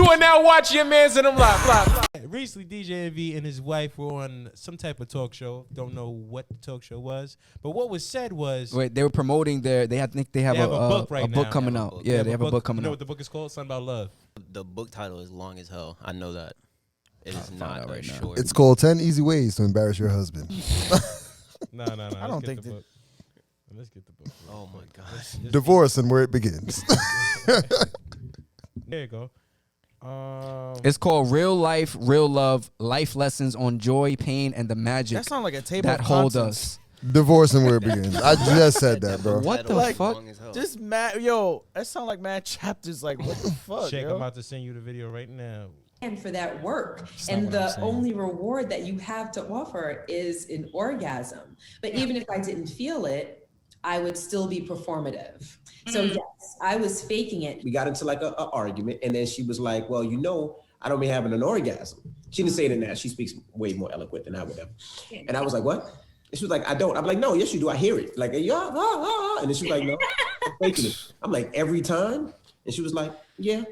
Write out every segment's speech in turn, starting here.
You are now watching Yah Mans and them live. Recently, DJ Envy and his wife were on some type of talk show. Don't know what the talk show was, but what was said was... Wait, they were promoting their... I think they have a book right now. A book coming out. Yeah, they have a book coming out. You know what the book is called? Something about love. The book title is long as hell. I know that. It is not right short. It's called 10 Easy Ways to Embarrass Your Husband. No. I don't think the book. Let's get the book. Oh my gosh. Divorce and Where It Begins. There you go. It's called Real Life, Real Love, Life Lessons on Joy, Pain, and the Magic that sounds like a table that of hold contents. us. Divorce and Where It Begins. I just said that, bro. What the Like, fuck? Just mad, yo. That sound like mad chapters. Like what the fuck, Shake, yo? I'm about to send you the video right now. And for that work, That's not and what I'm the saying. only reward that you have to offer is an orgasm. But even if I didn't feel it, I would still be performative. So yes, I was faking it. We got into like a argument, and then she was like, well, you know, I don't be having an orgasm. She didn't say it in that. She speaks way more eloquent than I would have. And I was like, what? And she was like, I don't. I'm like, no, yes, you do. I hear it. Like, yeah, and then she was like, no, I'm faking it. I'm like, every time? And she was like, yeah.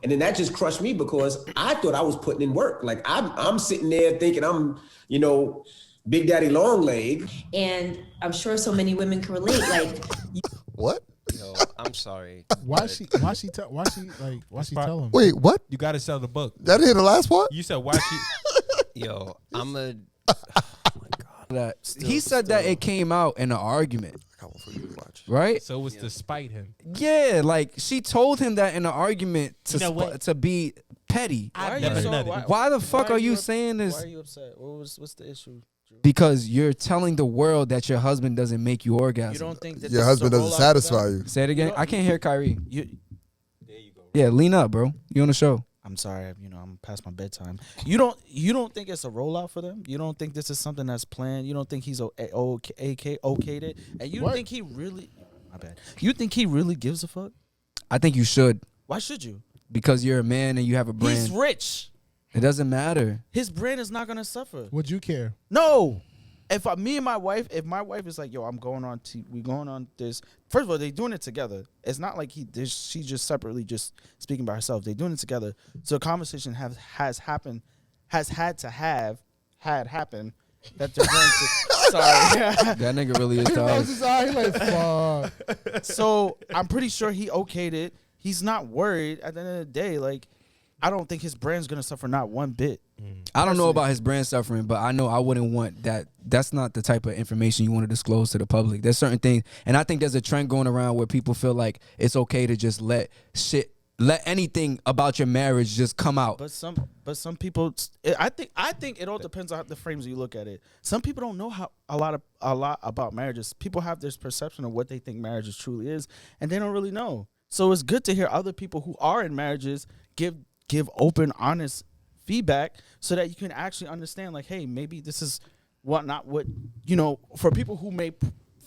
And then that just crushed me because I thought I was putting in work. Like I'm sitting there thinking I'm, you know, Big Daddy Long Leg. And I'm sure so many women can relate. Like, What? Yo, I'm sorry. Why she tell him? Wait, what? You got to sell the book. That didn't hear the last part? You said why she... Yo, I'm a... He said that it came out in an argument. I got one for you to watch. Right? So it was to spite him. Yeah, like she told him that in an argument to You know what? to be petty. Why are you never so? nutted. Why the fuck why are you up- saying this? Why are you upset? What's the issue? Drew? Because you're telling the world that your husband doesn't make you orgasm. You don't think that Your this husband is a doesn't rollout for satisfy them? you. Say it again. You I can't hear Kyrie. You, Yeah, lean up, bro. You on the show. I'm sorry, you know, I'm past my bedtime. You don't think it's a rollout for them? You don't think this is something that's planned? You don't think he's okayed it? And you What? think he really? My bad. You think he really gives a fuck? I think you should Why should you? because you're a man and you have a brand. He's rich. It doesn't matter. His brand is not gonna suffer. Would you care? No. If me and my wife, if my wife is like, yo, I'm going on, we going on this. First of all, they doing it together. It's not like she's just separately just speaking by herself. They doing it together. So a conversation had happen that they're going to. Sorry. That nigga really is tired. His eye like, fuck. So I'm pretty sure he okayed it. He's not worried. At the end of the day, like, I don't think his brand's gonna suffer not one bit. I don't know about his brand suffering, but I know I wouldn't want that. That's not the type of information you want to disclose to the public. There's certain things, and I think there's a trend going around where people feel like it's okay to just let anything about your marriage just come out. But some people, I think it all depends on the frames you look at it. Some people don't know a lot about marriages. People have this perception of what they think marriages truly is, and they don't really know. So it's good to hear other people who are in marriages give open, honest feedback so that you can actually understand, like, hey, maybe this is not what, you know, for people who may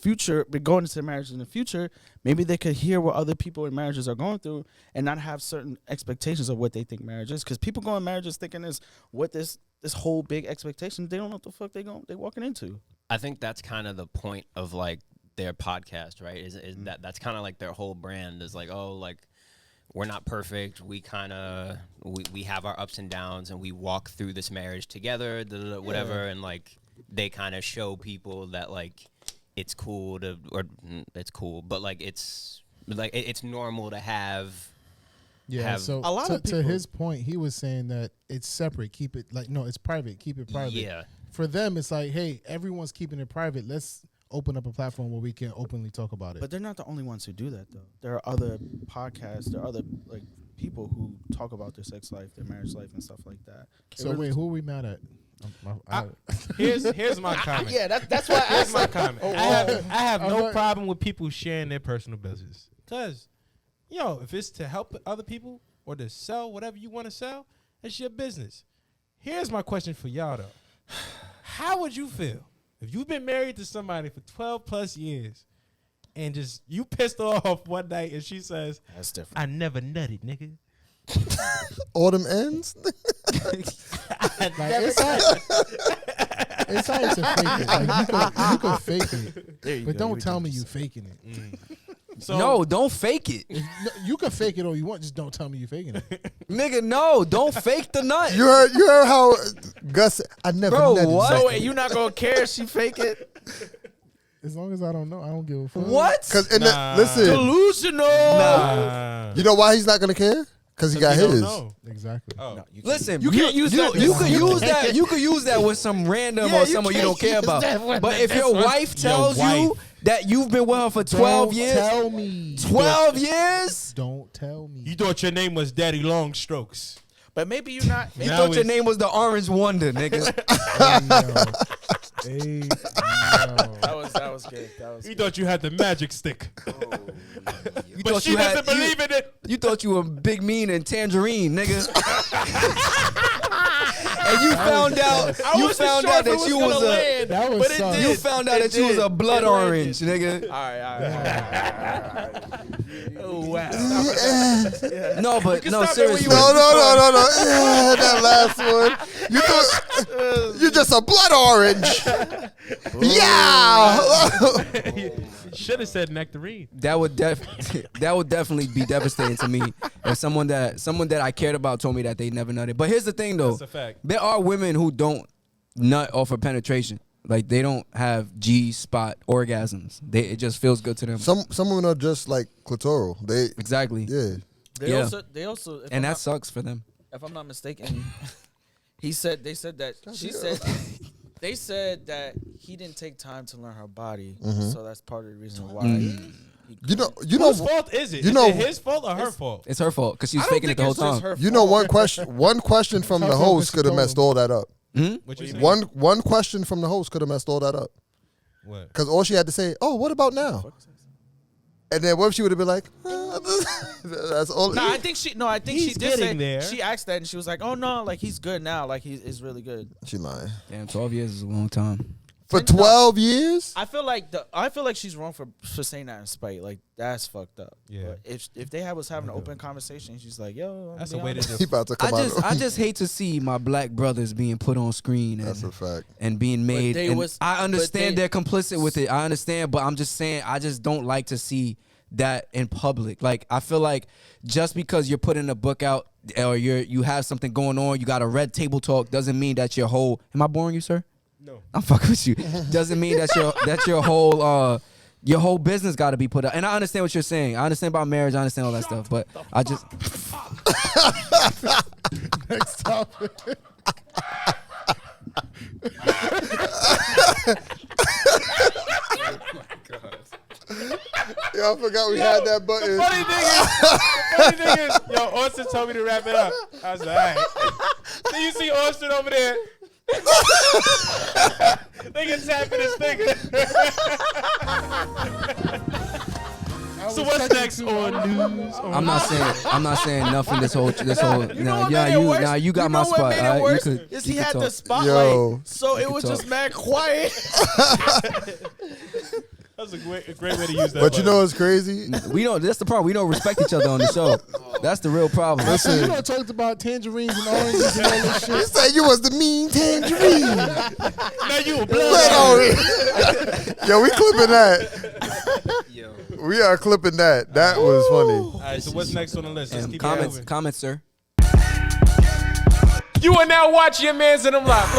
be going into marriage in the future, maybe they could hear what other people in marriages are going through and not have certain expectations of what they think marriage is. Because people go in marriages thinking this whole big expectation, they don't know what the fuck they walking into. I think that's kind of the point of, like, their podcast, right? Is that's kind of like their whole brand is like, oh, like, we're not perfect. We kind of we have our ups and downs, and we walk through this marriage together, whatever. And like they kind of show people that like it's cool but like it's normal to have. Yeah. So a lot of to people, his point, he was saying that it's separate. Keep it like no, it's private. Keep it private. Yeah. For them, it's like, hey, everyone's keeping it private. Let's open up a platform where we can openly talk about it. but they're not the only ones who do that, though. There are other podcasts, there are other like people who talk about their sex life, their marriage life, and stuff like that. So wait, who are we mad at? Here's my comment. Yeah, that's why I Here's my asked. comment. I have no problem with people sharing their personal business. Because, yo, if it's to help other people or to sell whatever you want to sell, it's your business. Here's my question for y'all, though. How would you feel if you've been married to somebody for 12 plus years and just you pissed off one night and she says, That's different. I never nutted, nigga. Autumn ends? Like, it's hard to fake it. Like, you can fake it, There you but go. don't tell me you faking it. So, No, don't fake it. No, you can fake it all you want. Just don't tell me you're faking it. Nigga, no, don't fake the nut. You heard how Gus said, I never Bro, nutted. what? So wait, you not gonna care if she fake it? As long as I don't know, I don't give a fuck. What? Because Nah. listen, Delusional. nah. you know why he's not gonna care? Because he got You don't his. know. Exactly. Oh. Listen, You can't use that. You could use that. You could use that with some random Yeah, or you someone you can't don't care use about. that one. But if your wife tells you wife. that you've been with her for 12 Don't years, tell me. 12 years, Don't tell me. You thought your name was Daddy Long Strokes. But maybe you're not. you Now thought your it's- name was the Orange Wonder, nigga. Hey, yo. That was good. That was You good. thought you had the magic stick. You But thought she you doesn't had, believe in it. You thought you were Big Mean and Tangerine, nigga. And you found out. You wasn't found sure out if it that was you gonna was a. land, That was but it solid. did. You found out It that you was did. a blood It landed. orange, nigga. All right. Oh wow. No, but no, stop it when seriously. you No. Yeah, that last one. You thought you're just a blood orange. Yeah. Should have said nectarine. That would definitely be devastating to me if someone that I cared about told me that they never nutted. But here's the thing, though. That's a fact. There are women who don't nut off of penetration. Like they don't have G-spot orgasms. It just feels good to them. Some women are just like clitoral. They Exactly. yeah. Yeah. They also, if And I'm that not- sucks for them. if I'm not mistaken, they said that they said that he didn't take time to learn her body, so that's part of the reason why. You know Whose fault is it? you Is know- it his fault or her fault? It's her fault because she's I don't faking it think the whole it's just time. her you know fault. one question from the host could have messed all that up. What you saying? One question from the host could have messed all that up. What? Because all she had to say, "Oh, what about now?" And then what if she would have been like, "That's all." No, I think she He's did say getting there. she asked that and she was like, "Oh no, like he's good now, like he's really good." She lying. Damn, 12 years is a long time. For 12 years? I feel like she's wrong for saying that in spite. Like that's fucked up. Yeah. But if they was having an open conversation, she's like, "Yo, That's I'm a way to honest. just. He about to come out. I just hate to see my black brothers being put on screen That's a and, fact. and being made. they And was- I understand but they're complicit with it. I understand, but I'm just saying I just don't like to see that in public. Like I feel like just because you're putting a book out or you have something going on, you got a red table talk, doesn't mean that your whole. Am I boring you, sir? No. I'm fucking with you. Doesn't mean that your whole business got to be put out. And I understand what you're saying. I understand about marriage. I understand all that stuff. But I just Next topic. Yo, I forgot we had that button. Funny thing is, yo, Austin told me to wrap it up. I was like, all right. Then you see Austin over there. Nigga tapping his finger. So what's next on news? I'm not saying nothing. This whole know what yeah, made it worse? you got my know what spot. made it All right, worse? you could. Is you he could had talk. the spotlight, Yo. so it could was talk. just mad quiet. That's a great way to use that. But you button. know what's crazy? We don't. That's the problem. We don't respect each other on the show. That's the real problem. You know, talked about tangerines and oranges and all this You shit. said you was the mean tangerine. now you a Blood blood. orange. Yo, we clipping that. We are clipping that. That was funny. All right, so what's next on the list? Let's keep it Comments, moving. comments, sir. You are now watching Yah Mans and them live.